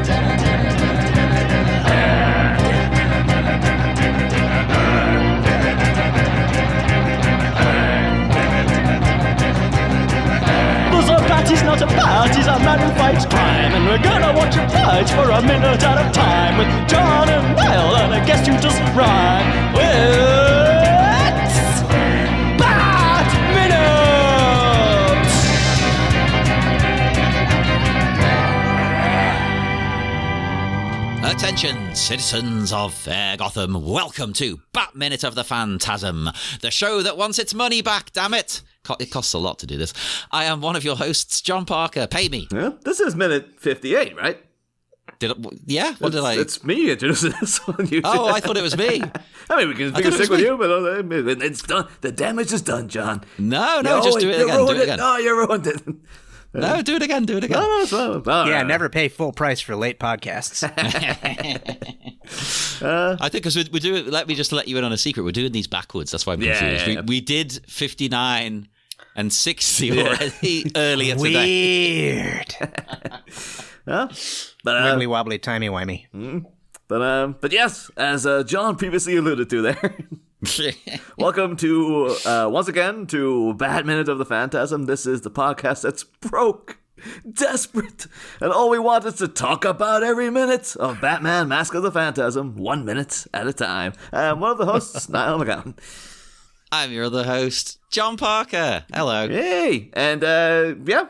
He's not a bat, he's a man who fights crime. And we're gonna watch him fight for a minute at a time. With John and Niall and a guest who doesn't rhyme. It's Bat Minute! Attention, citizens of Fair Gotham. Welcome to Bat Minute of the Phantasm, the show that wants its money back, damn it. It costs a lot to do this. I am one of your hosts, John Parker. Pay me. Yeah, this is minute 58, right? Yeah? What did I... It's me introducing this on YouTube. Oh, I thought it was me. I mean, we can stick with you, but it's done. The damage is done, John. No, just do it again. Do it again. No, you ruined it. No, do it again. Do it again. No, it's fine. Yeah, never pay full price for late podcasts. I think because we do it. Let me just let you in on a secret. We're doing these backwards. That's why I'm confused. Yeah. We did 59 and 60 already earlier today. Weird. Wibbly wobbly, timey wimey. But yes, as John previously alluded to there. Welcome to once again to Bad Minute of the Phantasm. This is the podcast that's broke, desperate, and all we want is to talk about every minute of Batman Mask of the Phantasm, 1 minute at a time. I'm one of the hosts, Niall McGowan. I'm your other host, John Parker. Hello. Hey, and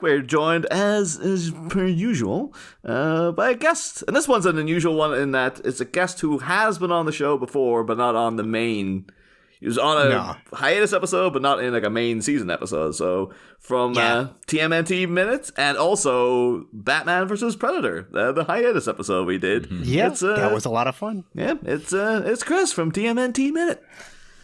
we're joined as per usual by a guest, and this one's an unusual one in that it's a guest who has been on the show before, but not on the main. He was on a hiatus episode, but not in like a main season episode. So from TMNT minutes and also Batman versus Predator, the hiatus episode we did. Yeah, that was a lot of fun. Yeah, it's Chris from TMNT Minute.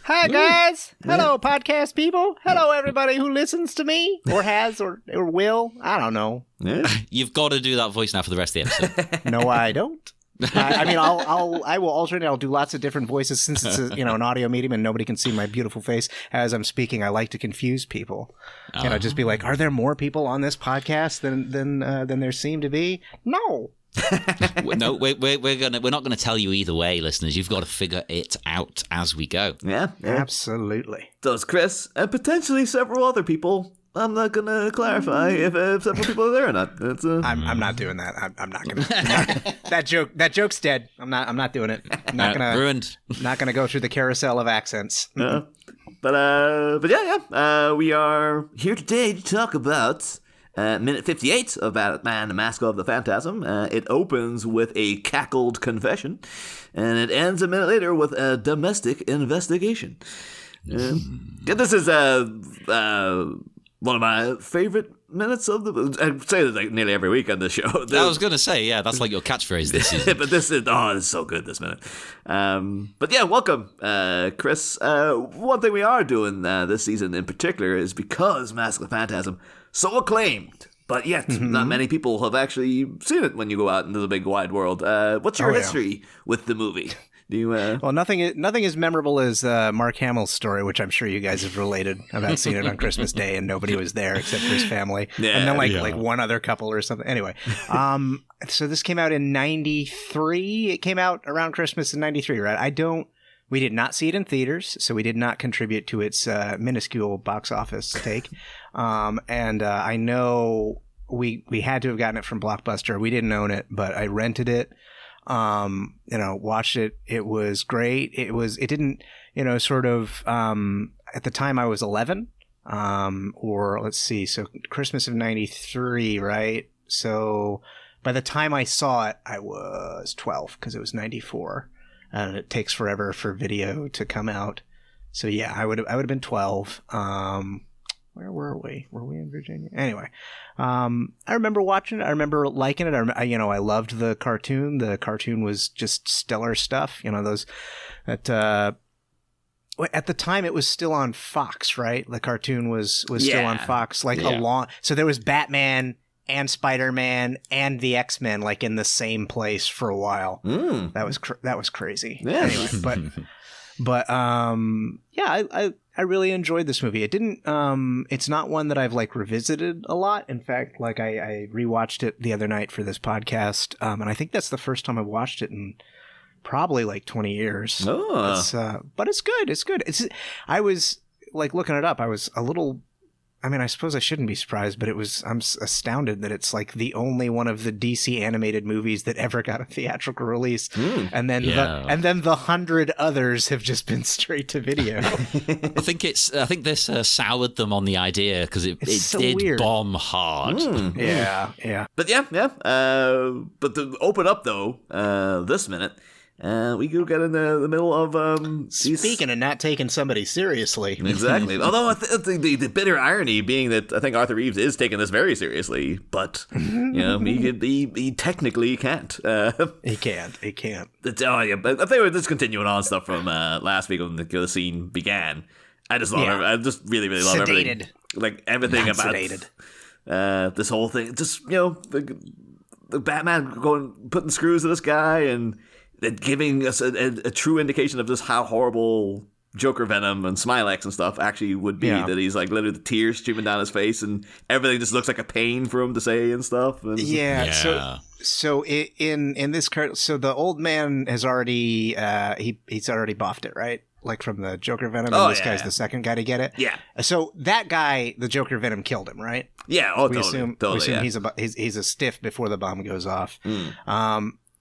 Hi, guys. Hello, podcast people. Hello, everybody who listens to me or has or will. I don't know. Yeah. You've got to do that voice now for the rest of the episode. No, I don't. I mean, I will alternate. I'll do lots of different voices since it's an audio medium and nobody can see my beautiful face as I'm speaking. I like to confuse people, and I'll just be like, "Are there more people on this podcast than there seem to be?" No. No, we're not gonna tell you either way, listeners. You've got to figure it out as we go. Yeah. Absolutely. Does Chris and potentially several other people? I'm not gonna clarify if several people are there or not. I'm not doing that. I'm not gonna. That joke's dead. I'm not doing it. I'm not gonna ruined. Not gonna go through the carousel of accents. But we are here today to talk about minute 58 of Batman: The Mask of the Phantasm. It opens with a cackled confession, and it ends a minute later with a domestic investigation. This is one of my favorite minutes of the... I say this like nearly every week on the show. I was going to say, yeah, that's like your catchphrase this season. But this is... Oh, it's so good, this minute. But yeah, welcome, Chris. One thing we are doing this season in particular is because Mask of the Phantasm, so acclaimed, but yet not many people have actually seen it when you go out into the big wide world. What's your history with the movie? Do you, Well, nothing as memorable as Mark Hamill's story, which I'm sure you guys have related about seeing it on Christmas Day and nobody was there except for his family. Yeah, and then like one other couple or something. Anyway, so this came out in 93. It came out around Christmas in 93, right? We did not see it in theaters, so we did not contribute to its minuscule box office take. And I know we had to have gotten it from Blockbuster. We didn't own it, but I rented it. Watched it. It was great. It didn't, at the time I was 11, or let's see. So Christmas of 93, right? So by the time I saw it, I was 12 because it was 94 and it takes forever for video to come out. So yeah, I would have been 12. Where were we? Were we in Virginia? Anyway, I remember watching it. I remember liking it. I loved the cartoon. The cartoon was just stellar stuff. At the time it was still on Fox, right? The cartoon was still on Fox, so there was Batman and Spider-Man and the X-Men like in the same place for a while. That was crazy. Yeah. Anyway, but I really enjoyed this movie. It didn't. It's not one that I've like revisited a lot. In fact, like I rewatched it the other night for this podcast, and I think that's the first time I've watched it in probably like 20 years. Oh. But it's good. It's good. I was like looking it up. I was a little. I mean, I suppose I shouldn't be surprised, but I'm astounded that it's like the only one of the DC animated movies that ever got a theatrical release, and then the 100 others have just been straight to video. I think this soured them on the idea because it so did weird. bomb hard. Yeah. But yeah. But to open up though, this minute, we do get in the middle of Speaking of not taking somebody seriously. Exactly. Although the bitter irony being that I think Arthur Reeves is taking this very seriously, but he technically can't. He can't. But I think we're just continuing on stuff from last week when the scene began. I just love it. I just really love everything. Like everything Not about sedated. This whole thing. Just the Batman putting screws to this guy and giving us a true indication of just how horrible Joker Venom and Smilex and stuff actually would be. That he's like literally the tears streaming down his face and everything just looks like a pain for him to say and stuff. And So in this card, so the old man has already he's already buffed it, right? Like from the Joker Venom, and this guy's the second guy to get it. Yeah. So that guy, the Joker Venom, killed him, right? Yeah. We assume he's a stiff before the bomb goes off.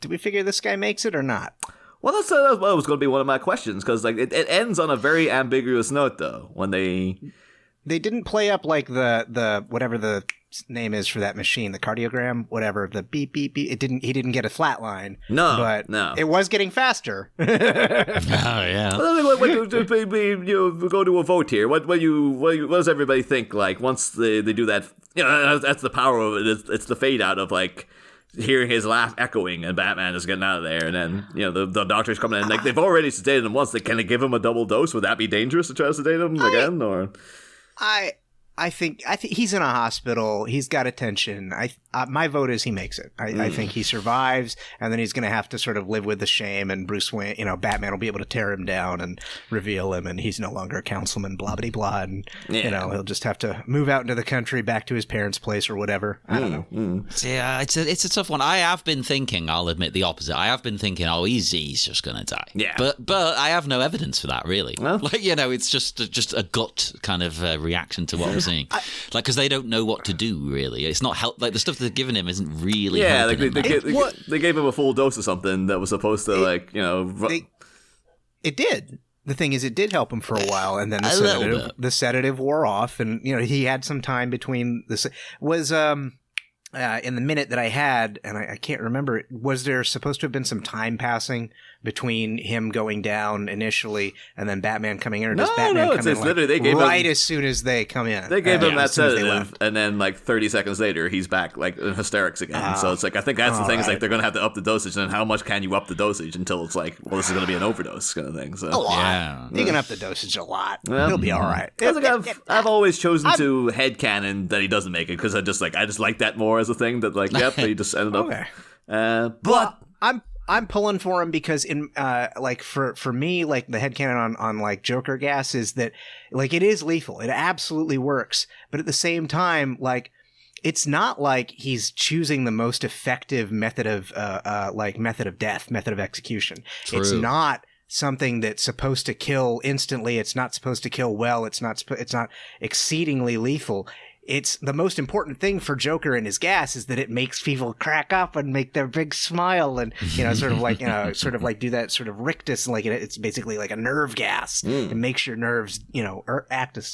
Do we figure this guy makes it or not? Well, that was going to be one of my questions, because like it ends on a very ambiguous note, though. When they didn't play up like the whatever the name is for that machine, the cardiogram, whatever, the beep beep beep. He didn't get a flat line. No. It was getting faster. Oh yeah. We go to a vote here. What does everybody think? Like once they do that, that's the power of it. It's the fade out of like hearing his laugh echoing and Batman is getting out of there, and then the doctor's coming in. Like they've already sedated him once. Can they give him a double dose? Would that be dangerous to try to sedate him again? Or I think he's in a hospital. He's got attention. My vote is he makes it. I think he survives, and then he's going to have to sort of live with the shame. And Bruce Wayne, Batman will be able to tear him down and reveal him, and he's no longer a councilman. Blah blah blah. And he'll just have to move out into the country, back to his parents' place or whatever. I don't know. Yeah, it's a tough one. I have been thinking. I'll admit the opposite. I have been thinking, he's just going to die. Yeah. But I have no evidence for that really. Well, it's just a gut kind of reaction to what I'm seeing. Because they don't know what to do really. It's not help. Like the stuff they're giving him isn't really. Yeah, like helping him. they gave him a full dose of something that was supposed to It did. The thing is, it did help him for a while, and then the sedative wore off, and he had some time between in the minute that I had, and I can't remember, was there supposed to have been some time passing between him going down initially and then Batman coming in, or does Batman come in literally, they gave him, as soon as they come in? They gave him that sedative, and then like 30 seconds later, he's back like in hysterics again. So it's like, I think that's the thing, is like they're going to have to up the dosage, and how much can you up the dosage until it's like, well, this is going to be an overdose kind of thing. So a lot. Yeah. You can up the dosage a lot. He'll be all right. I've always chosen to headcanon that he doesn't make it, because I just like that more as a thing, that like, he just ended up. Okay. But I'm pulling for him because in for me, like the headcanon on like Joker gas is that like it is lethal. It absolutely works. But at the same time, like it's not like he's choosing the most effective method of death, method of execution. True. It's not something that's supposed to kill instantly. It's not supposed to kill well. It's not exceedingly lethal. It's the most important thing for Joker and his gas is that it makes people crack up and make their big smile and, sort of like do that sort of rictus. Like it's basically like a nerve gas. It makes your nerves, act a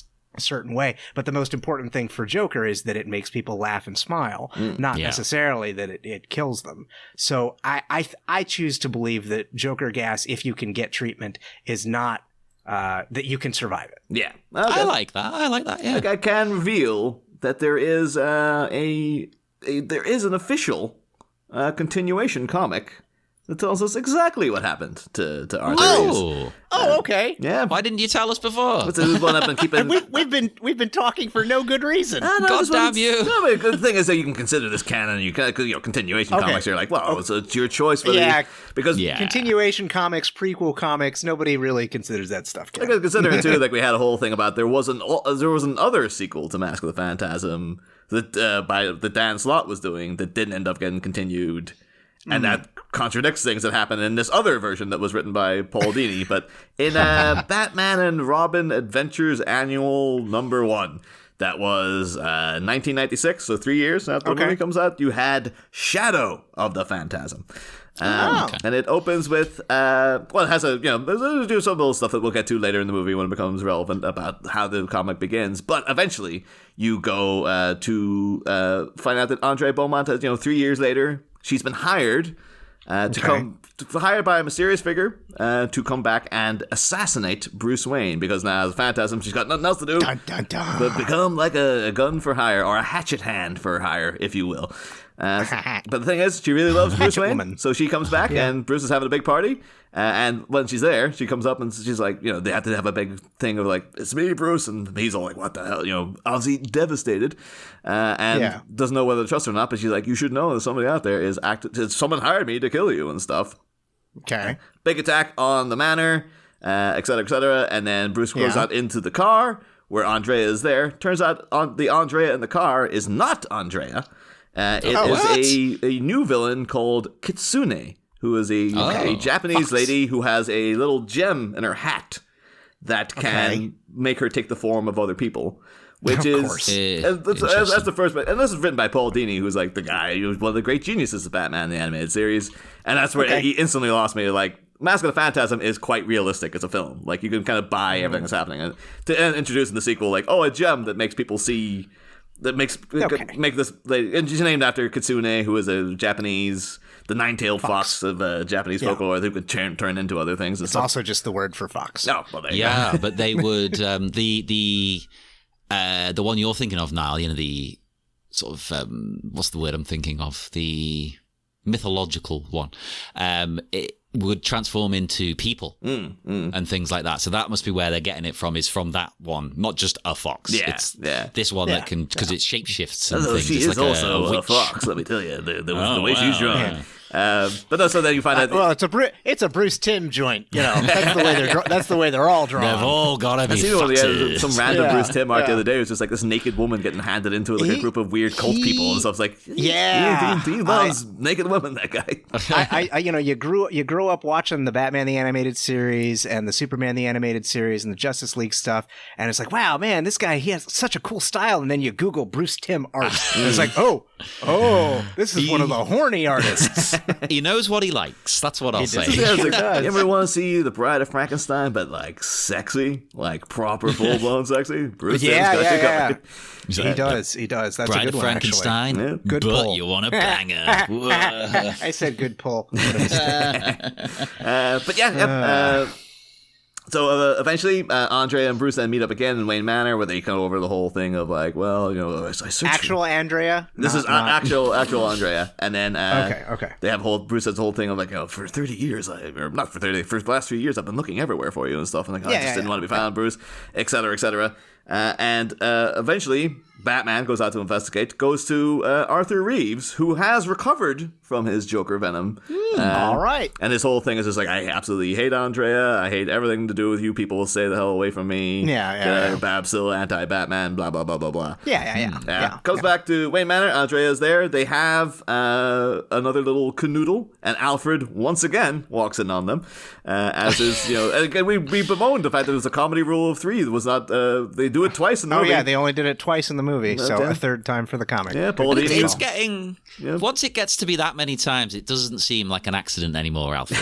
certain way. But the most important thing for Joker is that it makes people laugh and smile, not necessarily that it kills them. So I choose to believe that Joker gas, if you can get treatment, is not that you can survive it. Yeah. Okay. I like that. Yeah. Like I can reveal that there is there is an official continuation comic It tells us exactly what happened to Arthur Reeves. Oh, okay. Yeah. Why didn't you tell us before? This is one I've been keeping. We've been talking for no good reason. No, God this damn one's- you. No, but the thing is that you can consider this canon. You can, because continuation comics. You're like, well, it's your choice. Because Continuation comics, prequel comics, nobody really considers that stuff. Because considering too, like we had a whole thing about there was another sequel to Mask of the Phantasm that Dan Slott was doing that didn't end up getting continued, and that contradicts things that happened in this other version that was written by Paul Dini. But in Batman and Robin Adventures Annual #1, that was 1996, so 3 years after the movie comes out, you had Shadow of the Phantasm. And it opens with it has there's do some little stuff that we'll get to later in the movie when it becomes relevant about how the comic begins. But eventually you go to find out that Andrea Beaumont has 3 years later she's been hired hired by a mysterious figure to come back and assassinate Bruce Wayne, because now as a Phantasm she's got nothing else to do but become like a gun for hire, or a hatchet hand for hire, if you will. But the thing is, she really loves Bruce Wayne, woman. so she comes back and Bruce is having a big party. And when she's there, she comes up and she's like, they have to have a big thing of like, it's me, Bruce. And he's all like, what the hell? Obviously devastated and doesn't know whether to trust her or not. But she's like, you should know that somebody out there someone hired me to kill you and stuff. Okay. Big attack on the manor, et cetera, et cetera. And then Bruce goes out into the car where Andrea is there. Turns out the Andrea in the car is not Andrea. It is a new villain called Kitsune, who is a Japanese lady who has a little gem in her hat that can make her take the form of other people. Which that's the first bit. And this is written by Paul Dini, who's like the guy who's one of the great geniuses of Batman, the animated series. And that's where he instantly lost me. Like, Mask of the Phantasm is quite realistic as a film. Like, you can kind of buy everything that's happening. And to introduce in the sequel, like, a gem that makes people see... That make this... And she's named after Kitsune, who is a Japanese... The nine-tailed fox of Japanese folklore who could turn into other things. And it's also just the word for fox. Oh, well, there you go. But they would... the one you're thinking of, Niall, the sort of... what's the word I'm thinking of? The mythological one. It would transform into people and things like that. So that must be where they're getting it from, is from that one, not just a fox. It's this one that can, because it shapeshifts and things. She it's is like also a fox, let me tell you. The way she's drawn. Yeah. But no, so then you find out. Well, it's a Bruce Timm joint. That's the way they're all drawn. They've all got to be foxes. Some random Bruce Timm art the other day was just like this naked woman getting handed into like a group of weird cult people and stuff. It's like, he loves naked women. That guy. You grew up watching the Batman the Animated Series and the Superman the Animated Series and the Justice League stuff, and it's like, wow, man, this guy, he has such a cool style. And then you Google Bruce Timm art, and it's like, oh, this is one of the horny artists. He knows what he likes. That's what I'll say. You ever want to see The Bride of Frankenstein, but like sexy, like proper full blown sexy? Bruce Timm's got you covered. He does. That's Bride a good of Frankenstein. Yeah. Good but pull. you want a banger. I said good pull. So eventually, Andrea and Bruce then meet up again in Wayne Manor, where they come over the whole thing of like, I searched Actual Andrea. This is actual Andrea, and then okay. They have Bruce has the whole thing of like, for 30 years, for the last 3 years, I've been looking everywhere for you and stuff, and like, I just didn't want to be found, Bruce, etc., etc. And eventually, Batman goes out to investigate, goes to Arthur Reeves, who has recovered from his Joker venom. All right. And his whole thing is just like, I absolutely hate Andrea. I hate everything to do with you people. Stay the hell away from me. Bab's still anti-Batman, blah, blah, blah, blah, blah. Comes back to Wayne Manor. Andrea's there. They have another little canoodle, and Alfred once again walks in on them. As is, and again, we bemoaned the fact that it was a comedy rule of 3. It was not, they do it twice in the movie. Oh, yeah, they only did it twice in the movie, so a third time for the comic. Yeah, it's getting... Once it gets to be that many times, it doesn't seem like an accident anymore, Alfred.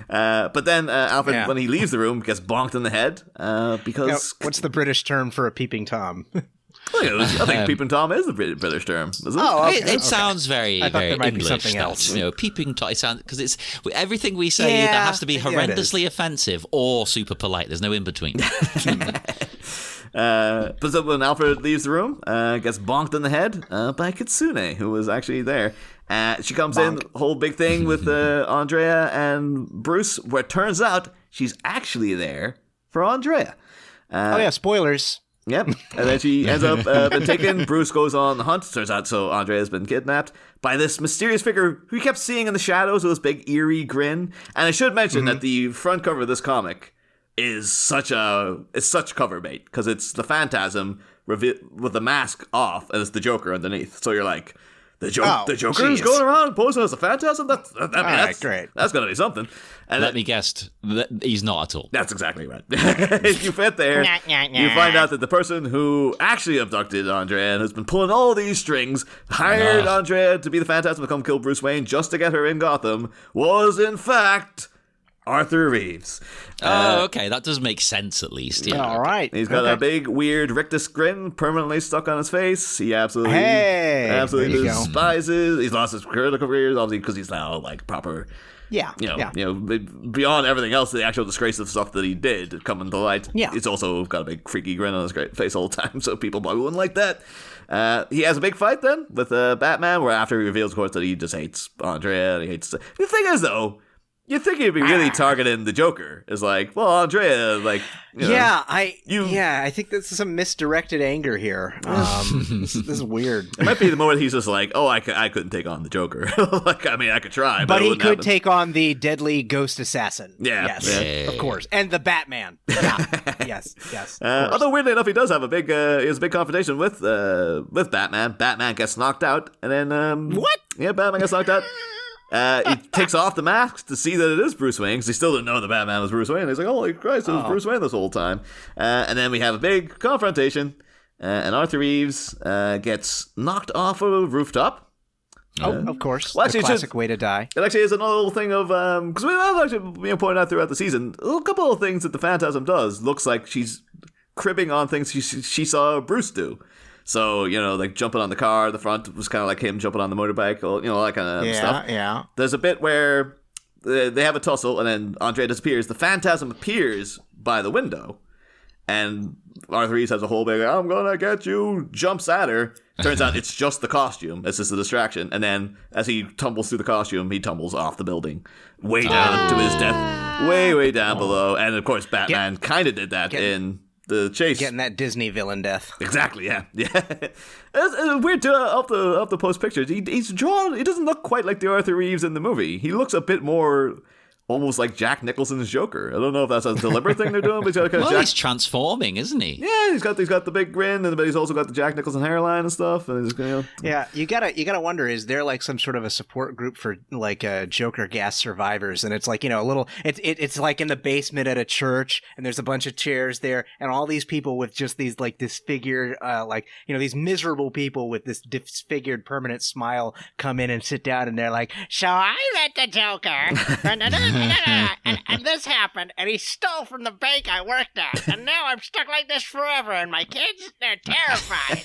But then Alfred, when he leaves the room, gets bonked in the head because... what's the British term for a peeping Tom? I think peeping Tom is a British term, isn't it? Oh, okay. It sounds very, very English. Something else. Peeping Tom. It sounds, because it's everything we say that has to be horrendously offensive or super polite. There's no in between. But so when Alfred leaves the room, gets bonked in the head by Kitsune, who was actually there. She comes in, whole big thing with Andrea and Bruce, where it turns out she's actually there for Andrea. Spoilers. Yep. And then she ends up being taken. Bruce goes on the hunt. Turns out so Andrea has been kidnapped by this mysterious figure who he kept seeing in the shadows with this big eerie grin. And I should mention that the front cover of this comic is such cover bait, because it's the Phantasm with the mask off and it's the Joker underneath. So you're like, the Joker is going around posing as a Phantasm? That's great. That's going to be something. And Let me guess, he's not at all. That's exactly right. You fit there. You find out that the person who actually abducted Andrea and has been pulling all these strings, hired Andrea to be the Phantasm to come kill Bruce Wayne just to get her in Gotham, was in fact Arthur Reeves. Okay, that does make sense at least. Yeah. All right. He's got a big, weird rictus grin permanently stuck on his face. He absolutely despises. He's lost his critical career, obviously, because he's now like proper. Yeah. Beyond everything else, the actual disgrace of stuff that he did coming to light. Yeah. He's also got a big freaky grin on his great face all the time, so people probably wouldn't like that. He has a big fight then with Batman, where after he reveals, of course, that he just hates Andrea. And he hates. The thing is, though, you'd think he'd be really targeting the Joker. Is like, well, Andrea, like, I think this is some misdirected anger here. This is weird. It might be the moment he's just like, oh, I couldn't take on the Joker. Like, I mean, I could try, but he could take on the deadly ghost assassin. Yeah, yes, of course, and the Batman. Yeah. yes. Although weirdly enough, he does have a big confrontation with Batman. Batman gets knocked out, and then what? Yeah, Batman gets knocked out. He takes off the mask to see that it is Bruce Wayne, because he still didn't know the Batman was Bruce Wayne. He's like, holy Christ, it was Bruce Wayne this whole time. And then we have a big confrontation, and Arthur Reeves gets knocked off a rooftop. Of course. Well, actually, the classic way to die. It actually is another little thing of, because we've actually pointed out throughout the season, a couple of things that the Phantasm does looks like she's cribbing on things she saw Bruce do. So, like jumping on the car, the front was kind of like him jumping on the motorbike, all that kind of stuff. Yeah. There's a bit where they have a tussle, and then Andrea disappears. The Phantasm appears by the window, and Arthur Reeves has a whole big, I'm gonna get you, jumps at her. Turns out it's just the costume. It's just a distraction. And then as he tumbles through the costume, he tumbles off the building, way down to his death, way down below. And of course, Batman kind of did that in the chase. Getting that Disney villain death. Exactly, yeah. It's weird too, off the post pictures. He's drawn, he doesn't look quite like the Arthur Reeves in the movie. He looks a bit more almost like Jack Nicholson's Joker. I don't know if that's a deliberate thing they're doing, but he's got kind of he's transforming, isn't he? Yeah, he's got the big grin, but he's also got the Jack Nicholson hairline and stuff. And he's, Yeah, you gotta wonder, is there like some sort of a support group for like Joker gas survivors? And it's like, a little, it's like in the basement at a church, and there's a bunch of chairs there, and all these people with just these like disfigured, these miserable people with this disfigured permanent smile come in and sit down, and they're like, so I met the Joker. And this happened, and he stole from the bank I worked at, and now I'm stuck like this forever, and my kids, they're terrified.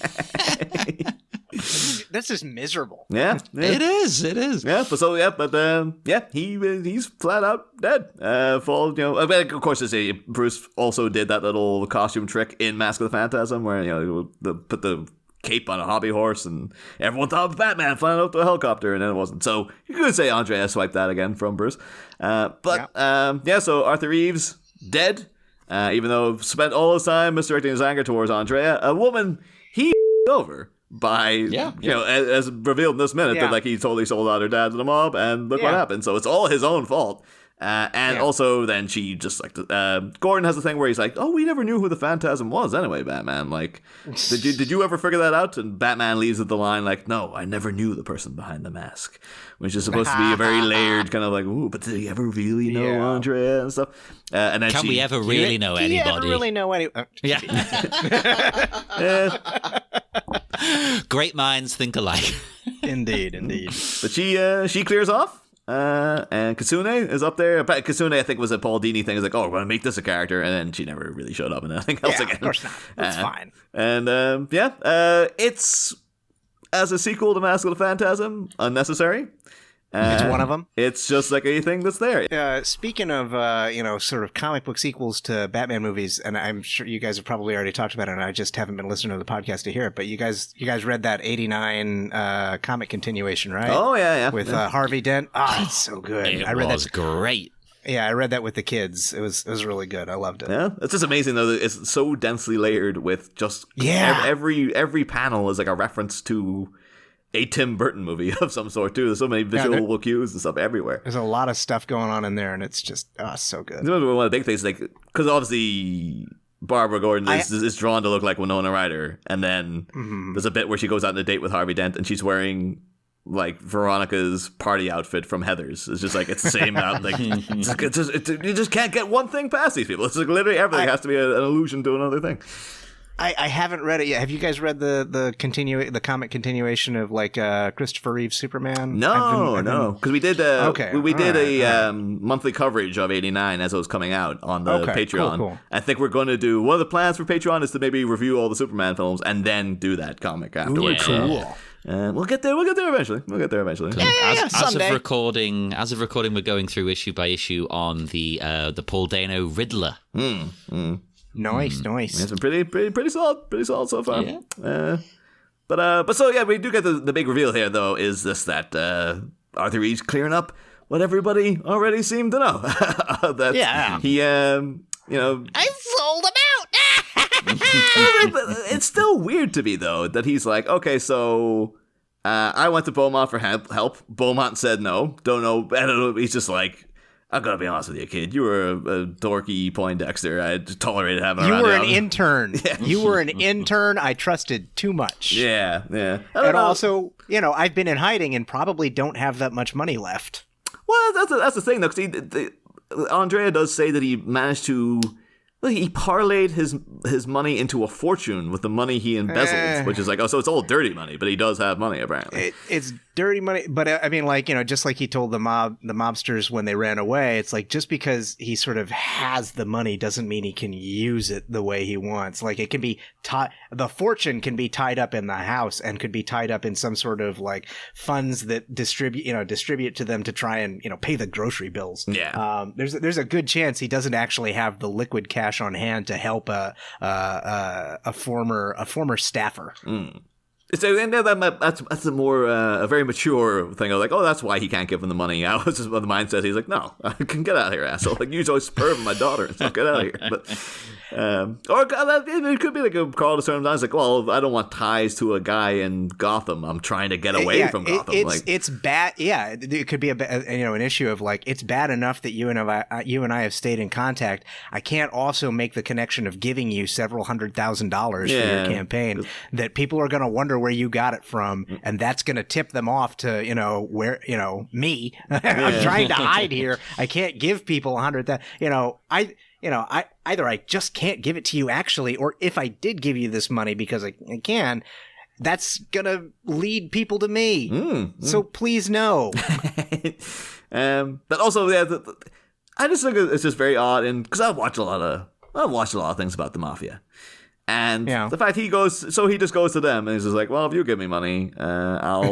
This is miserable. Yeah. It is. Yeah, he's flat out dead. Of course, Bruce also did that little costume trick in Mask of the Phantasm, where put the cape on a hobby horse, and everyone thought of Batman flying out the helicopter, and then it wasn't. So you could say Andrea swiped that again from Bruce. So Arthur Reeves dead, even though spent all his time misdirecting his anger towards Andrea, a woman he over by as revealed in this minute that like he totally sold out her dad to the mob, and look what happened. So it's all his own fault. Also then she just like Gordon has a thing where he's like, oh, we never knew who the Phantasm was anyway, Batman, like did you ever figure that out? And Batman leaves with the line like, no, I never knew the person behind the mask, which is supposed to be a very layered kind of like, ooh, but did he ever really know Andrea and stuff? And then we ever really know anybody? Can you ever really know any? Great minds think alike. Indeed. But she clears off. And Kitsune is up there. But Kitsune, I think, was a Paul Dini thing. It's like, oh, we're going to make this a character. And then she never really showed up in anything else again. Of course not. That's fine. And it's, as a sequel to Mask of the Phantasm, unnecessary. It's one of them. It's just like anything that's there. Speaking of, sort of comic book sequels to Batman movies, and I'm sure you guys have probably already talked about it, and I just haven't been listening to the podcast to hear it, but you guys read that 89 comic continuation, right? Oh, yeah. With Harvey Dent. Oh, it's so good. It was great. Yeah, I read that with the kids. It was really good. I loved it. Yeah, it's just amazing though that it's so densely layered with just every panel is like a reference to a Tim Burton movie of some sort too. There's so many visual cues and stuff everywhere. There's a lot of stuff going on in there, and it's just so good. One of the big things, like, because obviously Barbara Gordon is drawn to look like Winona Ryder, and then there's a bit where she goes out on a date with Harvey Dent, and she's wearing like Veronica's party outfit from Heathers. It's just like it's the same out. Like you just can't get one thing past these people. It's like literally everything has to be an allusion to another thing. I haven't read it yet. Have you guys read the comic continuation of like Christopher Reeve's Superman? No, because we did a monthly coverage of 89 as it was coming out on the Patreon. Cool. I think we're going to do one of the plans for Patreon is to maybe review all the Superman films and then do that comic afterwards. Yeah. Cool. We'll get there eventually. As of recording, we're going through issue by issue on the Paul Dano Riddler. Nice. It's been pretty solid so far. Yeah. But so yeah, we do get the big reveal here though. Is this that Arthur Reed's clearing up what everybody already seemed to know? He I sold him out. It's still weird to me though that he's like, okay, so I went to Beaumont for help. Beaumont said no. Don't know. He's just like, I'm gonna be honest with you, kid. You were a dorky Poindexter. I just tolerated having around. You were an intern. Yeah. You were an intern. I trusted too much. Yeah. And also, I've been in hiding and probably don't have that much money left. Well, that's the thing, though. Andrea does say that he managed to. He parlayed his money into a fortune with the money he embezzled, which is like, so it's all dirty money, but he does have money apparently. It's dirty money, but I mean, like, just like he told the mobsters when they ran away, it's like just because he sort of has the money doesn't mean he can use it the way he wants. Like it can be the fortune can be tied up in the house and could be tied up in some sort of like funds that distribute to them to try and pay the grocery bills. Yeah. There's a good chance he doesn't actually have the liquid cash on hand to help a former staffer. So that's a more a very mature thing. of like, oh, that's why he can't give him the money. I was just with the mindset. He's like, no, I can get out of here, asshole. Like, you're always superb my daughter, so get out of here. But or it could be like a call to certain times. Like, well, I don't want ties to a guy in Gotham. I'm trying to get away from Gotham. It's bad. Yeah, it could be an issue of like it's bad enough that you and I have stayed in contact. I can't also make the connection of giving you several $100,000 for your campaign that people are going to wonder where you got it from, and that's going to tip them off to where me. I'm trying to hide here. I can't give people $100,000. I either I just can't give it to you actually, or if I did give you this money because I can, that's gonna lead people to me. So please no. But also, I just think it's just very odd, and because I've watched a lot of things about the mafia. And the fact he just goes to them and he's just like, well, if you give me money, I'll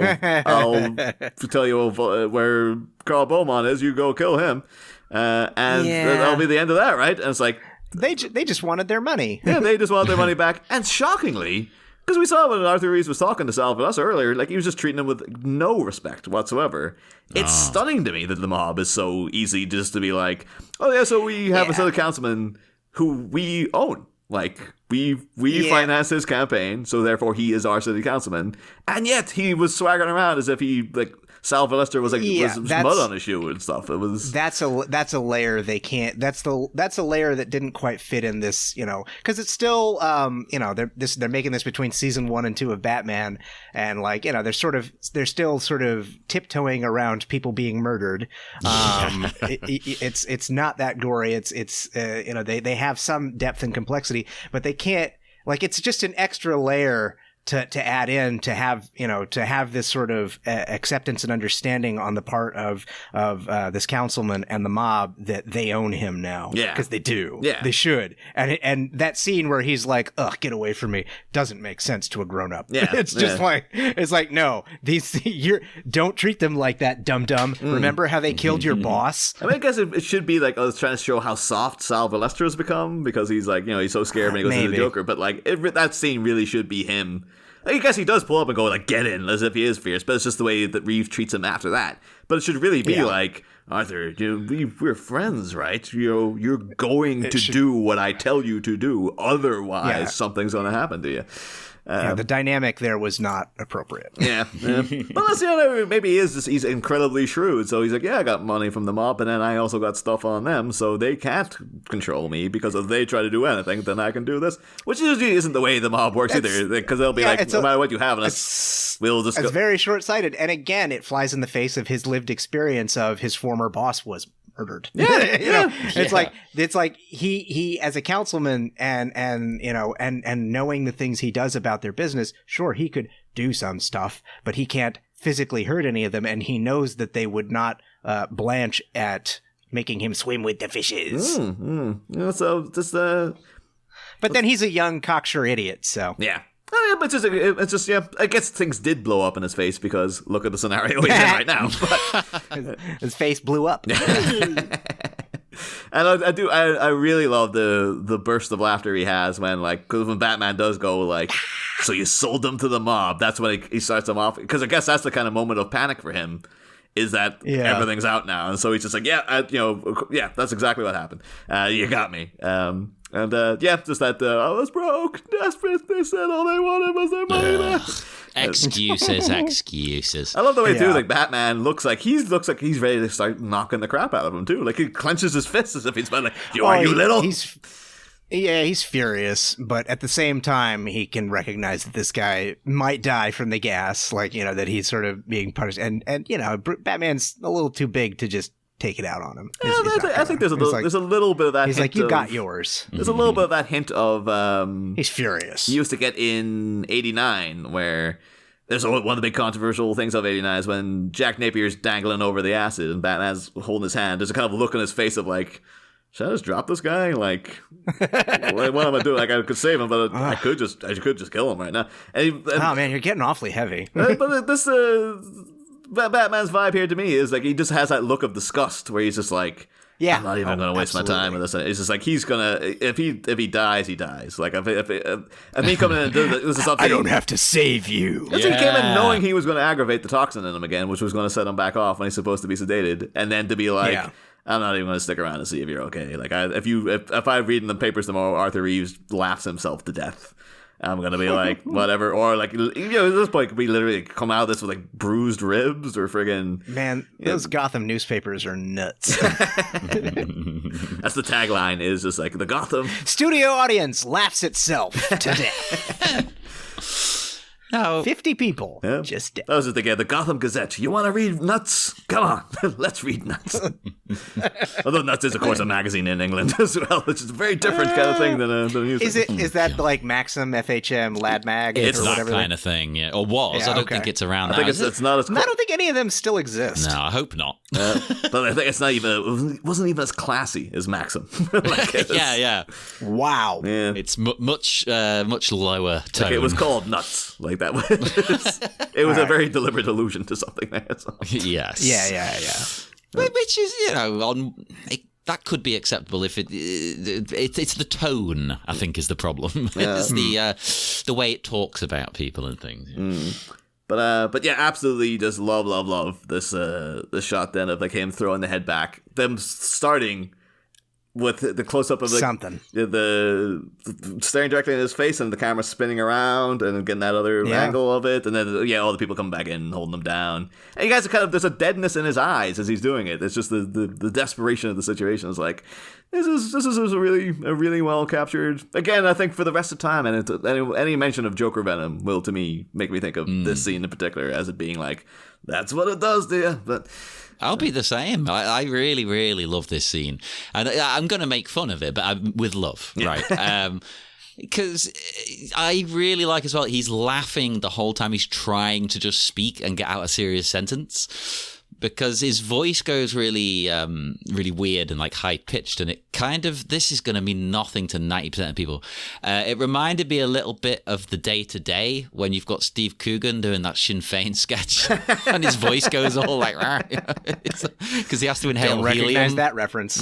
tell you where Carl Beaumont is. You go kill him, and that'll be the end of that, right? And it's like they just wanted their money. Yeah, they just wanted their money back. And shockingly, because we saw when Arthur Reeves was talking to Sal Valles earlier, like he was just treating him with no respect whatsoever. It's stunning to me that the mob is so easy just to be like, oh yeah, so we have a set of councilmen who we own. Like, we finance his campaign, so therefore he is our city councilman. And yet he was swaggering around as if he, like, Sal Valester was like was mud on his shoe and stuff. It was that's a layer they can't. That's a layer that didn't quite fit in this, because it's still they're making this between season 1 and 2 of Batman, and like they're still sort of tiptoeing around people being murdered. It's not that gory. They have some depth and complexity, but they can't, like, it's just an extra layer to add in to have this sort of acceptance and understanding on the part of this councilman and the mob that they own him now. Yeah. Because they do. Yeah. They should. And that scene where he's like, ugh, get away from me, doesn't make sense to a grown up. Yeah. It's just like, no, don't treat them like that, dum-dum. Remember how they killed your boss? I mean, I guess it should be like I was trying to show how soft Sal Valestra has become because he's like, he's so scared when he goes to the Joker. But like that scene really should be him. I guess he does pull up and go like, get in, as if he is fierce, but it's just the way that Reeves treats him after that. But it should really be like, Arthur, we're friends, right? You're going to do what I tell you to do. Otherwise, something's going to happen to you. The dynamic there was not appropriate. Yeah. But maybe he's incredibly shrewd. So he's like, I got money from the mob, and then I also got stuff on them, so they can't control me because if they try to do anything, then I can do this. Which usually isn't the way the mob works either, because they'll be like, no matter what you have, we'll just It's very short-sighted. And again, it flies in the face of his lived experience of his former boss was murdered. It's like he as a councilman and knowing the things he does about their business, sure, he could do some stuff, but he can't physically hurt any of them, and he knows that they would not blanch at making him swim with the fishes. So just but then he's a young cocksure idiot, so yeah. Oh, yeah, but it's just I guess things did blow up in his face because look at the scenario he's in right now. But his face blew up. And I really love the burst of laughter he has because when Batman does go like, so you sold them to the mob. That's when he starts them off, because I guess that's the kind of moment of panic for him. Is that everything's out now, and so he's just like, that's exactly what happened. You got me. Just that I was broke, desperate. They said all they wanted was their money back. Excuses. I love the way too. Like Batman looks like he's ready to start knocking the crap out of him too. Like he clenches his fists as if he's like, "Are you little?" He's furious, but at the same time, he can recognize that this guy might die from the gas, that he's sort of being punished. And Batman's a little too big to just take it out on him. I think there's a little bit of that. He's like, you got yours. There's a little bit of that hint of. He's furious. You used to get in '89 where. There's one of the big controversial things of '89 is when Jack Napier's dangling over the acid and Batman's holding his hand. There's a kind of look on his face of like, should I just drop this guy? Like, what am I gonna do? Like, I could save him, but I could just kill him right now. Man, you're getting awfully heavy. But this Batman's vibe here to me is like he just has that look of disgust where he's just like, I'm not even going to waste my time with this. It's just like he's gonna if he dies, he dies. Like if me coming in and doing this is something I don't have to save you. He came in knowing he was going to aggravate the toxin in him again, which was going to set him back off when he's supposed to be sedated, and then to be like, I'm not even going to stick around to see if you're okay. Like if I read in the papers tomorrow, Arthur Reeves laughs himself to death. I'm gonna be like, whatever, or like, at this point, could we literally come out of this with like bruised ribs or friggin'? Man, those Gotham newspapers are nuts. That's the tagline. Is just like the Gotham studio audience laughs itself to death. No. 50 people. Yeah. Just that was just the Gotham Gazette. You want to read Nuts? Come on, let's read Nuts. Although Nuts is, of course, a magazine in England as well, which is a very different kind of thing than a music. Is that like Maxim, FHM, Lad Mag? It's or that whatever kind of thing, yeah. Or was. I don't think it's around now. I think it's not as. I don't think any of them still exist. No, I hope not. But I think it's not even. It wasn't even as classy as Maxim. Yeah. Wow. Yeah. It's much lower tone. Like it was called Nuts. Like that was. It was a very deliberate allusion to something there. So. Yes. Yeah. Which is, that could be acceptable if it's the tone, I think, is the problem. Yeah. It's the way it talks about people and things. But yeah, absolutely just love this shot then of like him throwing the head back. Them starting with the close up of the staring directly in his face and the camera spinning around and getting that other angle of it, and then all the people come back in and holding him down. And you guys are there's a deadness in his eyes as he's doing it. It's just the desperation of the situation is like this is a really well captured. Again, I think for the rest of time, and any mention of Joker Venom will to me make me think of this scene in particular as it being like that's what it does to you, but. I'll be the same. I really, really love this scene. And I'm going to make fun of it, but with love, right? Because I really like as well, he's laughing the whole time he's trying to just speak and get out a serious sentence. Because his voice goes really, really weird and like high pitched, and it kind of, this is going to mean nothing to 90% of people. It reminded me a little bit of the Day to Day when you've got Steve Coogan doing that Sinn Féin sketch, and his voice goes all like, because he has to inhale Don't recognize helium. that reference.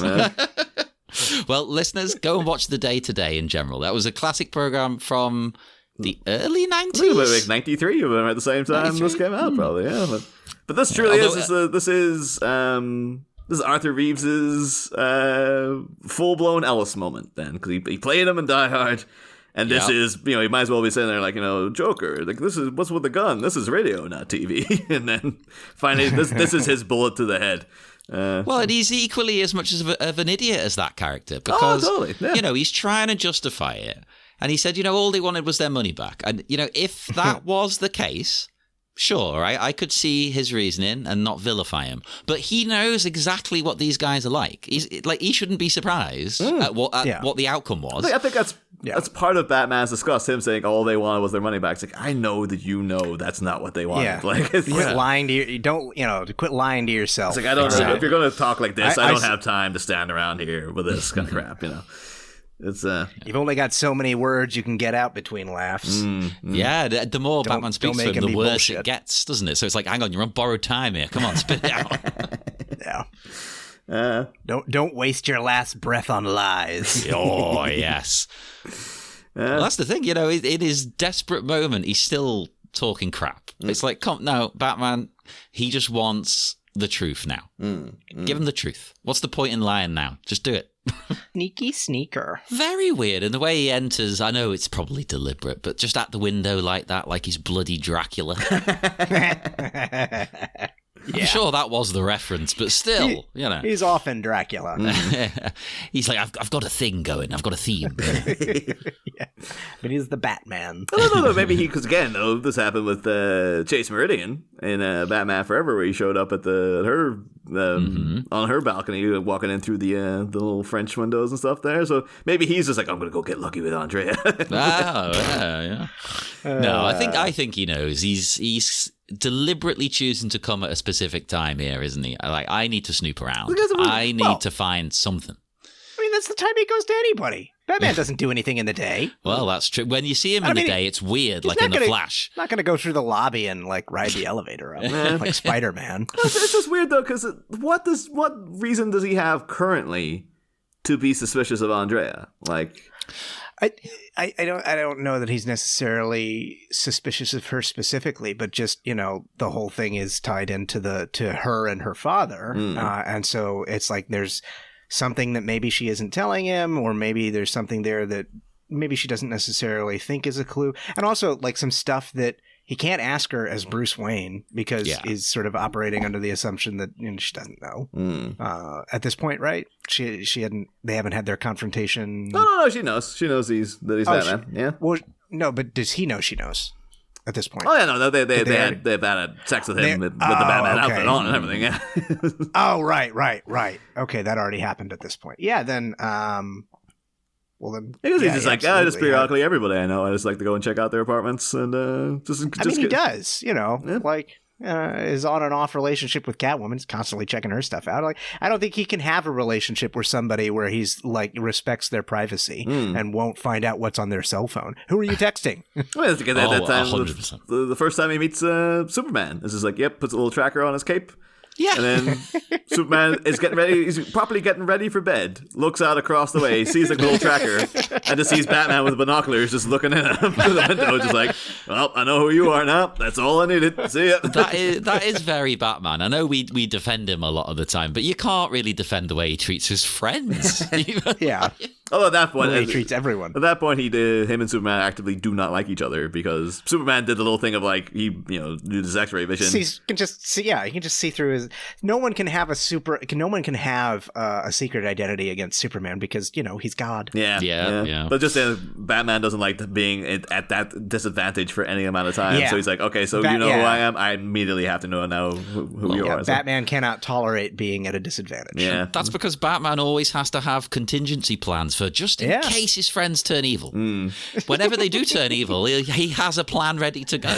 Well, listeners, go and watch the Day to Day in general. That was a classic program from the early 90s. Like 93 at the same time this came out, probably. Yeah, but this truly this is Arthur Reeves's full blown Ellis moment then, because he played him in Die Hard, and this is, you know, he might as well be sitting there like, you know, Joker, like, this is what's with the gun. This is radio, not TV. And then finally, this is his bullet to the head. Well, and he's equally as much of an idiot as that character, because totally, yeah. you know, he's trying to justify it. And he said, you know, all they wanted was their money back. And, you know, if that was the case, sure, I could see his reasoning and not vilify him. But he knows exactly what these guys are like. He shouldn't be surprised at what the outcome was. I think that's part of Batman's disgust. Him saying all they wanted was their money back. It's like, I know that you know that's not what they wanted. Yeah. Like, Quit lying to you. Don't, you know, quit lying to yourself. It's like, I don't know if you're going to talk like this. I don't have time to stand around here with this kind of crap. You know. It's You've only got so many words you can get out between laughs. Yeah, the more Batman speaks to him, the worse bullshit. it gets, doesn't it? So it's like, hang on, you're on borrowed time here. Come on, spit it out. Yeah. Don't waste your last breath on lies. Oh, yes. Well, that's the thing, you know, in his desperate moment, he's still talking crap. It's like, no, Batman, he just wants the truth now. Give him the truth. What's the point in lying now? Just do it. Sneaky sneaker. Very weird. And the way he enters, I know it's probably deliberate, but just at the window like that, like he's bloody Dracula. I'm sure that was the reference, but still, you know. He's often Dracula. He's like, I've got a thing going. I've got a theme. Yeah. But he's the Batman. No. Maybe because again, though, this happened with Chase Meridian in Batman Forever, where he showed up at her on her balcony, walking in through the little French windows and stuff there. So maybe he's just like, I'm gonna go get lucky with Andrea. Yeah. No, I think he knows. He's deliberately choosing to come at a specific time here, isn't he? Like, I need to snoop around. I need to find something. I mean, that's the time he goes to anybody. Batman doesn't do anything in the day. Well, that's true. When you see him in the day, it's weird, like in The Flash. Not going to go through the lobby and like ride the elevator up like Spider-Man. It's just weird though, because what reason does he have currently to be suspicious of Andrea? Like, I don't know that he's necessarily suspicious of her specifically, but just, you know, the whole thing is tied into to her and her father, and so it's like there's something that maybe she isn't telling him, or maybe there's something there that maybe she doesn't necessarily think is a clue, and also like some stuff that he can't ask her as Bruce Wayne because he's sort of operating under the assumption that, you know, she doesn't know at this point, right? They haven't had their confrontation. No, she knows. She knows that he's Batman. Yeah. Well, no, but does he know she knows at this point? Oh yeah, no, they've had sex with him with the Batman outfit on and everything. Yeah. Oh right. Okay, that already happened at this point. Yeah, then. Well, then, because he's just like, just periodically everybody I know, I just like to go and check out their apartments and he does, you know, like his on and off relationship with Catwoman. He's constantly checking her stuff out. Like, I don't think he can have a relationship with somebody where he's like respects their privacy and won't find out what's on their cell phone. Who are you texting? Well, that time, 100%. The first time he meets Superman, it's just like, puts a little tracker on his cape. Yeah. And then Superman is getting ready, he's properly getting ready for bed, looks out across the way, sees a little tracker, and just sees Batman with binoculars just looking in at him through the window, just like, well, I know who you are now. That's all I needed. See ya. That is very Batman. I know we defend him a lot of the time, but you can't really defend the way he treats his friends. Yeah. Although at that point, he treats everyone. At that point, him and Superman actively do not like each other because Superman did the little thing of like he, you know, do this X-ray vision. You can just see through his. No one can have a secret identity against Superman because, you know, he's God. Yeah. But just Batman doesn't like being at that disadvantage for any amount of time. Yeah. So he's like, okay, so you know who I am. I immediately have to know who you are. Batman cannot tolerate being at a disadvantage. Yeah, that's because Batman always has to have contingency plans for buffer just in case his friends turn evil. Whenever they do turn evil, he has a plan ready to go.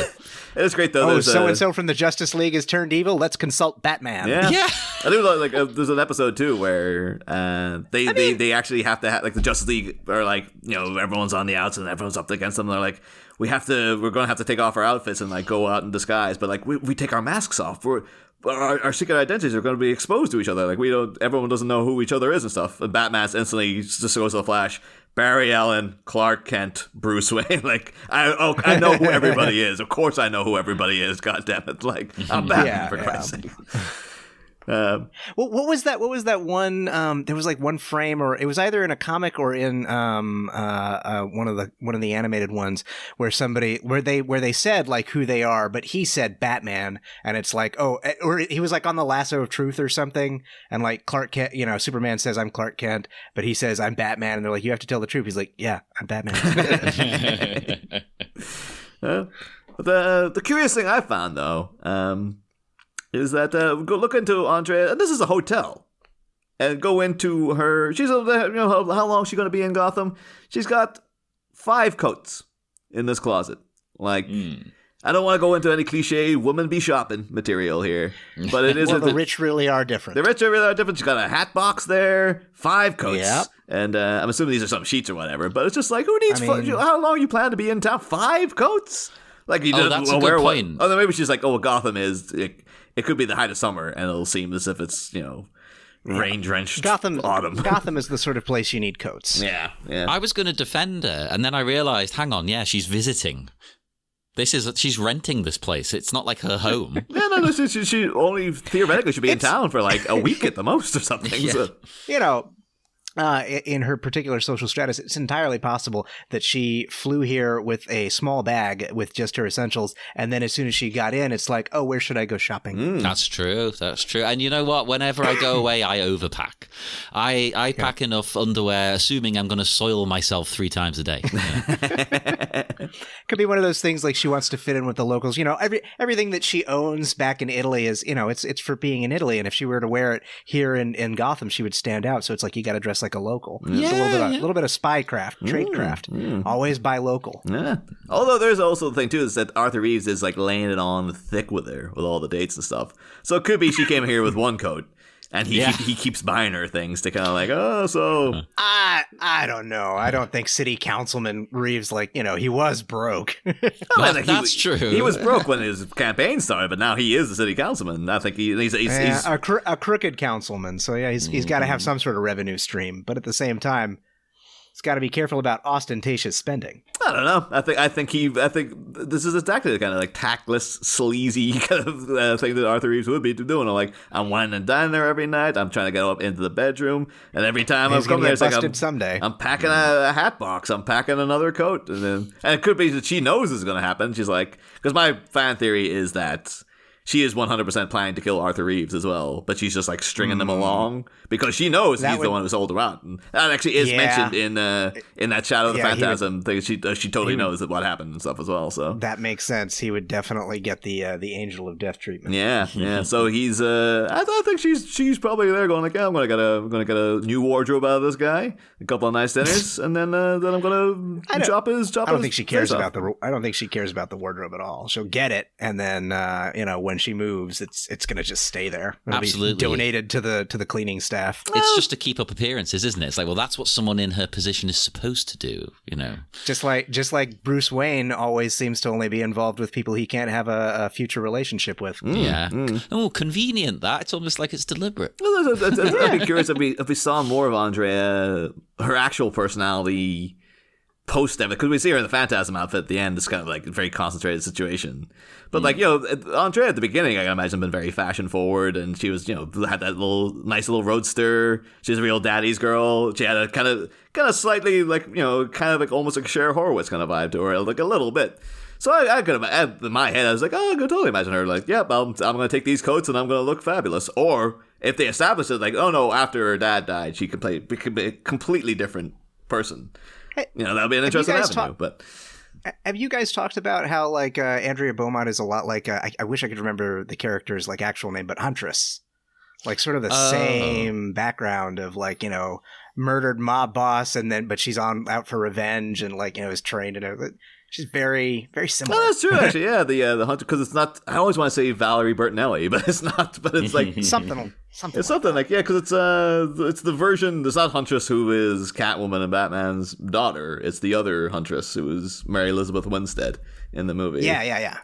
It is great though. Oh, so-and-so from the Justice League has turned evil. Let's consult Batman. Yeah. I do like there's an episode too where they actually have to have like the Justice League are like, you know, everyone's on the outs and everyone's up against them. They're like, we're going to have to take off our outfits and like go out in disguise, but like we take our masks off. Our secret identities are going to be exposed to each other. Like everyone doesn't know who each other is and stuff. And Batman's instantly just goes to the Flash. Barry Allen, Clark Kent, Bruce Wayne. Like I know who everybody is. Of course I know who everybody is. God damn it! Like I'm Batman for Christ's sake. What was that? What was that one? There was like one frame, or it was either in a comic or in one of the animated ones where they said like who they are, but he said Batman, and it's like or he was like on the lasso of truth or something, and like Clark Kent, you know, Superman says I'm Clark Kent, but he says I'm Batman, and they're like, you have to tell the truth. He's like, yeah, I'm Batman. The curious thing I found though. Is that go look into Andrea, and this is a hotel, and go into her. She's how long is she going to be in Gotham? She's got 5 coats in this closet. Like I don't want to go into any cliche woman be shopping material here, but it is. Well, the rich really are different. The rich really are different. She's got a hat box there, 5 coats, and I'm assuming these are some sheets or whatever. But it's just like, who needs? How long you plan to be in town? 5 coats? Like you didn't that's a good point. Oh, then maybe she's like, Gotham is. It could be the height of summer, and it'll seem as if it's, you know, rain-drenched autumn. Gotham is the sort of place you need coats. Yeah. I was going to defend her, and then I realized, hang on, she's visiting. She's renting this place. It's not like her home. No, she only theoretically should be in town for like a week at the most or something. Yeah. So. You know, in her particular social status, it's entirely possible that she flew here with a small bag with just her essentials, and then as soon as she got in, it's like, oh, where should I go shopping? That's true. And you know what? Whenever I go away, I overpack. I pack enough underwear, assuming I'm going to soil myself 3 times a day. Yeah. Could be one of those things like she wants to fit in with the locals. You know, everything that she owns back in Italy is, you know, it's for being in Italy, and if she were to wear it here in Gotham, she would stand out. So it's like you got to dress like a local. Yeah, it's a little bit of spycraft, tradecraft. Always buy local. Yeah. Although there's also the thing too is that Arthur Reeves is like laying it on thick with her with all the dates and stuff. So it could be she came here with one coat. And he keeps buying her things to kind of like, I don't know. I don't think City Councilman Reeves, like, you know, he was broke. That's true. He was broke when his campaign started, but now he is the city councilman. I think he's a crooked councilman. So yeah, he's got to have some sort of revenue stream. But at the same time, he's got to be careful about ostentatious spending. I don't know. I think this is exactly the kind of like tactless, sleazy kind of thing that Arthur Reeves would be doing. Like, I'm whining and dining there every night. I'm trying to get up into the bedroom, and every time I'm coming there, it's like someday. I'm packing a hat box. I'm packing another coat, and it could be that she knows this is going to happen. She's like, because my fan theory is that she is 100% planning to kill Arthur Reeves as well, but she's just like stringing them along because she knows he's the one who sold her out. And that actually is mentioned in that Shadow of the Phantasm thing. She totally knows what happened and stuff as well. So that makes sense. He would definitely get the Angel of Death treatment. Yeah. So he's I think she's probably there going like, yeah, I'm gonna get a new wardrobe out of this guy, a couple of nice dinners, and then I'm gonna chop his. I don't think she cares about the wardrobe at all. She'll get it, and then when she moves, it's gonna just stay there. It'll Absolutely be donated to the cleaning staff. It's just to keep up appearances, isn't it? It's like, well, that's what someone in her position is supposed to do, you know. Just like Bruce Wayne always seems to only be involved with people he can't have a future relationship with. Oh, convenient that. It's almost like it's deliberate. I'd be curious if we saw more of Andrea, her actual personality post that, because we see her in the Phantasm outfit at the end. It's kind of like a very concentrated situation, but like, Andrea at the beginning, I can imagine, been very fashion forward, and she was, had that nice little roadster. She's a real daddy's girl. She had a kind of slightly like, kind of like almost like a Cher Horowitz kind of vibe to her, like a little bit. So I could have, in my head, I was like, I could totally imagine her like, yep, I'm going to take these coats and I'm going to look fabulous. Or if they establish it, like, oh no, after her dad died, she could be a completely different person. That would be an interesting avenue. But have you guys talked about how like Andrea Beaumont is a lot like I wish I could remember the character's like actual name, but Huntress, like sort of the same background of like murdered mob boss, but she's out for revenge and is trained and everything. She's very, very similar. Oh, that's true, actually. Yeah, the hunter, because it's not. I always want to say Valerie Bertinelli, but it's not. But it's like something. It's something like because it's the version. It's not Huntress who is Catwoman and Batman's daughter. It's the other Huntress who is Mary Elizabeth Winstead in the movie. Yeah.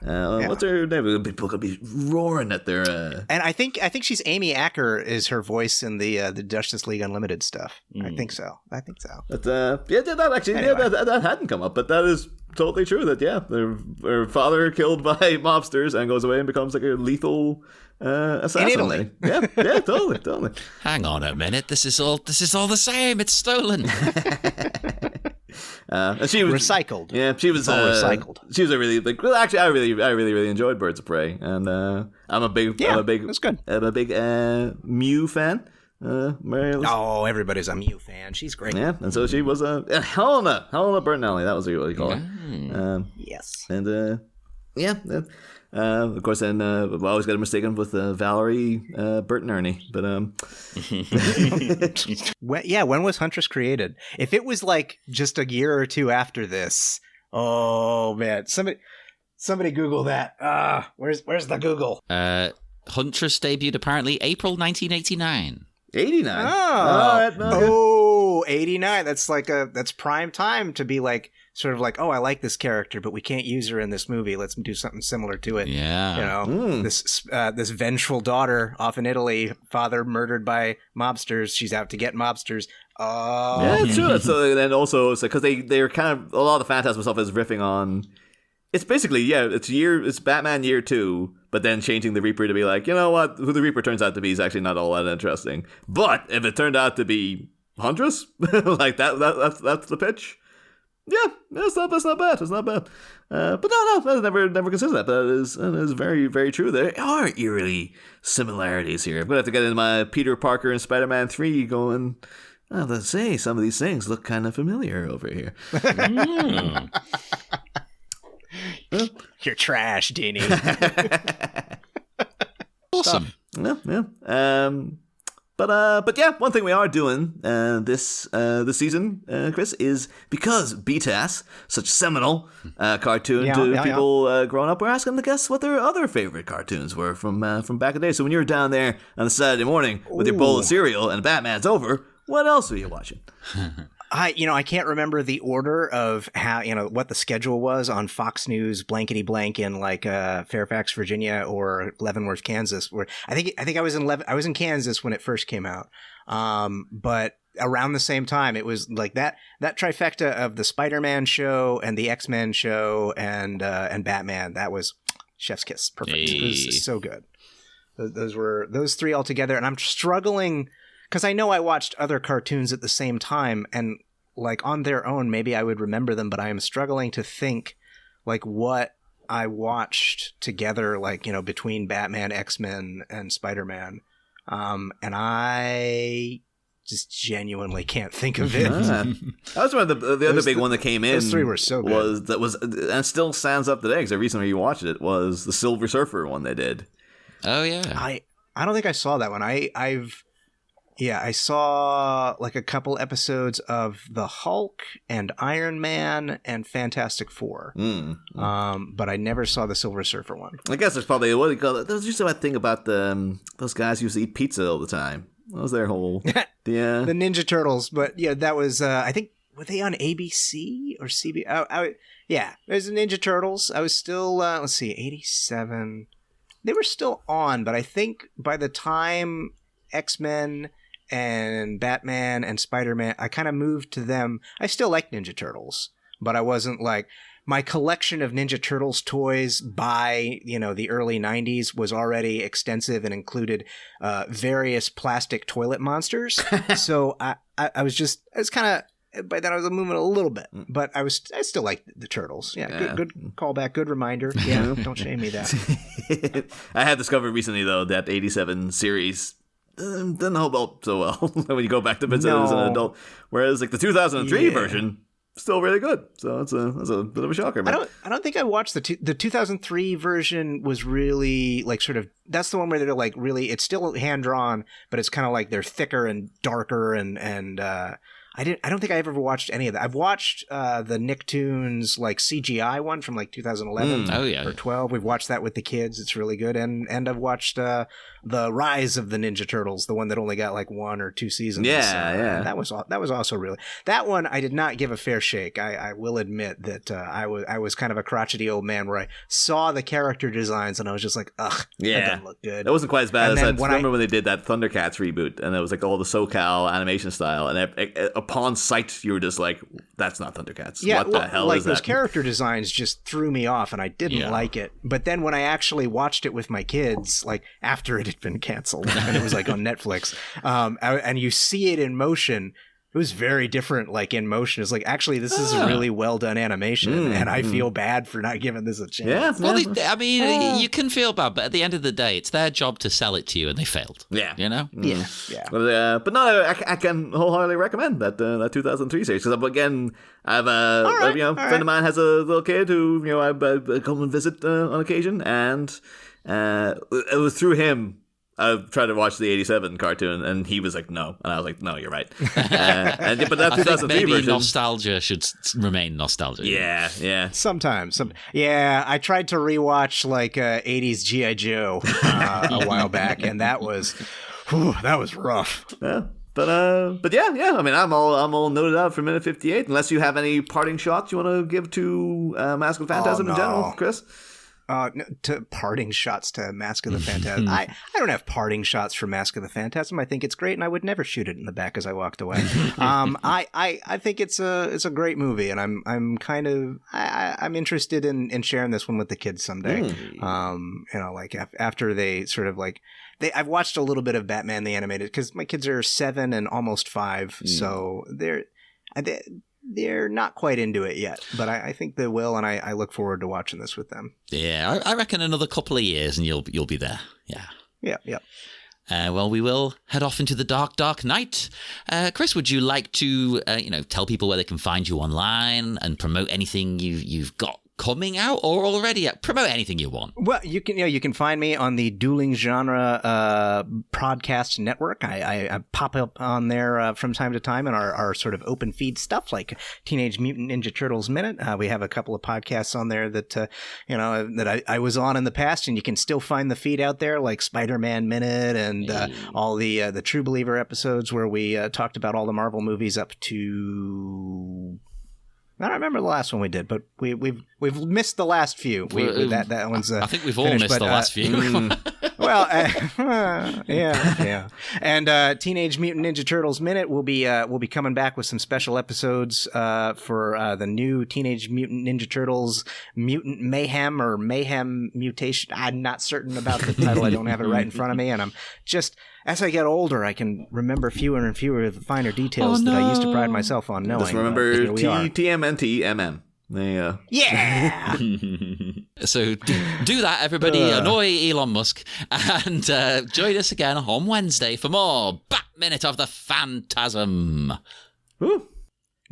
What's her name? People could be roaring at their. And I think she's Amy Acker is her voice in the Justice League Unlimited stuff. I think so. But that actually Anyway. that hadn't come up, but that is totally true. That their father killed by mobsters and goes away and becomes like a lethal assassin. In Italy. Yeah, totally. Hang on a minute. This is all the same. It's stolen. And she was recycled. Yeah, she was all recycled. She was a really like. Well, actually, I really enjoyed Birds of Prey, and I'm a big that's good. I'm a big Mew fan. Mary Elizabeth. Oh, everybody's a Mew fan. She's great. Yeah, and so she was Helena Bertinelli. That was what you call her. Yes. And of course, then I've always got it mistaken with Valerie Bertinelli. But when was Huntress created? If it was like just a year or two after this, oh man, somebody Google that. Where's the Google? Huntress debuted apparently April 1989. 89. Oh, 89. That's prime time to be like, sort of like, oh, I like this character, but we can't use her in this movie. Let's do something similar to it. Yeah. This vengeful daughter off in Italy, father murdered by mobsters. She's out to get mobsters. Oh. Yeah, it's true. So then also, because they're kind of, a lot of the Phantasm stuff is riffing on, it's basically, it's Batman year 2, but then changing the Reaper to be like, you know what, who the Reaper turns out to be is actually not all that interesting. But if it turned out to be Huntress, like that's the pitch. Yeah, that's not bad. It's not bad. But no, I never considered that. But that is very, very true. There are eerily similarities here. I'm gonna have to get into my Peter Parker and Spider-Man 3 going. Let's say some of these things look kind of familiar over here. You're trash, Deanie. Awesome. Yeah. But yeah, one thing we are doing this season, Chris, is because BTAS, such a seminal cartoon to people growing up, we're asking the guests what their other favorite cartoons were from back in the day. So when you're down there on a Saturday morning with your bowl of cereal and Batman's over, what else are you watching? I can't remember the order of how, what the schedule was on Fox News blankety blank in like Fairfax, Virginia or Leavenworth, Kansas, where I think I was in Kansas when it first came out. But around the same time, it was like that trifecta of the Spider-Man show and the X-Men show and Batman. That was chef's kiss. Perfect. Hey. It was so good. Those three all together. And I'm struggling, because I know I watched other cartoons at the same time, and like on their own, maybe I would remember them, but I am struggling to think like what I watched together, like, between Batman, X-Men, and Spider-Man. And I just genuinely can't think of it. That was one of the other big one that came in. Those three were so good. And still stands up today, because I recently rewatched it, was the Silver Surfer one they did. Oh, yeah. I don't think I saw that one. I saw like a couple episodes of the Hulk and Iron Man and Fantastic Four. But I never saw the Silver Surfer one. I guess there's probably, what do you call it? There's just that thing about those guys who used to eat pizza all the time. What was their whole... The Ninja Turtles. But yeah, that was, I think, were they on ABC or CB? Yeah, there's the Ninja Turtles. I was still, 87. They were still on, but I think by the time X-Men and Batman and Spider-Man, I kind of moved to them. I still like Ninja Turtles, but I wasn't like, my collection of Ninja Turtles toys by, the early 90s was already extensive and included various plastic toilet monsters. So I was kind of, by then I was moving a little bit, but I still like the Turtles. Yeah. Good callback, good reminder. Yeah, don't shame me that. I had discovered recently, though, that 87 series doesn't hold up so well when you go back to visit it as an adult. Whereas like the 2003 version, still really good. So it's a bit of a shocker. But I don't think I watched the 2003 version. Was really like sort of, that's the one where they're like really, it's still hand drawn, but it's kind of like they're thicker and darker and I don't think I ever watched any of that. I've watched the Nicktoons like CGI one from like 2011 or 12. We've watched that with the kids. It's really good. And I've watched the Rise of the Ninja Turtles, the one that only got like 1 or 2 seasons. Yeah. That was also really, that one I did not give a fair shake. I will admit that I was kind of a crotchety old man where I saw the character designs and I was just like, ugh, that doesn't look good. It wasn't quite as bad as I remember when they did that Thundercats reboot, and it was like all the SoCal animation style, and upon sight you were just like, that's not Thundercats. Yeah, what the hell like is that? Those character designs just threw me off and I didn't like it. But then when I actually watched it with my kids, like after it had been canceled and it was like on Netflix, and you see it in motion, it was very different. Like in motion, it's like, actually, this is really well done animation, and I feel bad for not giving this a chance. Yeah. Well, I mean, you can feel bad, but at the end of the day, it's their job to sell it to you, and they failed. Yeah. You know? Yeah. But no, I can wholeheartedly recommend that 2003 series, because again, I've friend of mine has a little kid who I come and visit on occasion, and it was through him I tried to watch the 87 cartoon, and he was like, no. And I was like, no, you're right. But that 2003 maybe version... nostalgia should remain nostalgia. Yeah. Sometimes. I tried to rewatch like 80s G.I. Joe a while back, and that was rough. Yeah. But yeah. I mean, I'm all noted out for minute 58. Unless you have any parting shots you want to give to Mask of Phantasm in general, Chris? To parting shots to Mask of the Phantasm. I don't have parting shots for Mask of the Phantasm. I think it's great, and I would never shoot it in the back as I walked away. I think it's a great movie, and I'm interested in sharing this one with the kids someday. Like after they sort of like I've watched a little bit of Batman the Animated because my kids are 7 and almost 5, so they're not quite into it yet, but I think they will, and I look forward to watching this with them. Yeah, I reckon another couple of years and you'll be there. Yeah. Well, we will head off into the dark night. Chris, would you like to tell people where they can find you online and promote anything you've got coming out or already promote anything you want? Well, you can find me on the Dueling Genre podcast network. I pop up on there from time to time in our sort of open feed stuff like Teenage Mutant Ninja Turtles Minute. We have a couple of podcasts on there that I was on in the past, and you can still find the feed out there, like Spider-Man Minute and all the True Believer episodes where we talked about all the Marvel movies up to... I don't remember the last one we did, but we've missed the last few. That one's. I think we've all missed the last few. Well, yeah. And Teenage Mutant Ninja Turtles Minute will be coming back with some special episodes for the new Teenage Mutant Ninja Turtles Mutant Mayhem or Mayhem Mutation. I'm not certain about the title. I don't have it right in front of me, and I'm just. As I get older, I can remember fewer and fewer of the finer details that I used to pride myself on knowing. Just remember TMNT MM. Yeah! So do that, everybody. Annoy Elon Musk. And join us again on Wednesday for more Bat Minute of the Phantasm. Ooh.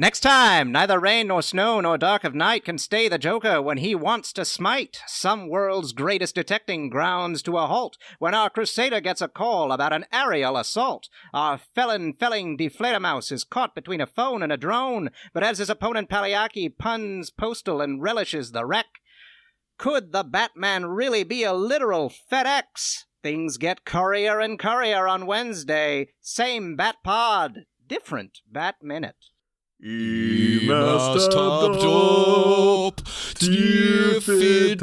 Next time, neither rain nor snow nor dark of night can stay the Joker when he wants to smite some world's greatest detecting grounds to a halt when our crusader gets a call about an aerial assault. Our felling deflatormouse is caught between a phone and a drone, but as his opponent Paliaki puns postal and relishes the wreck, could the Batman really be a literal FedEx? Things get currier and currier on Wednesday. Same Bat Pod, different Bat Minute. Must top, still fit,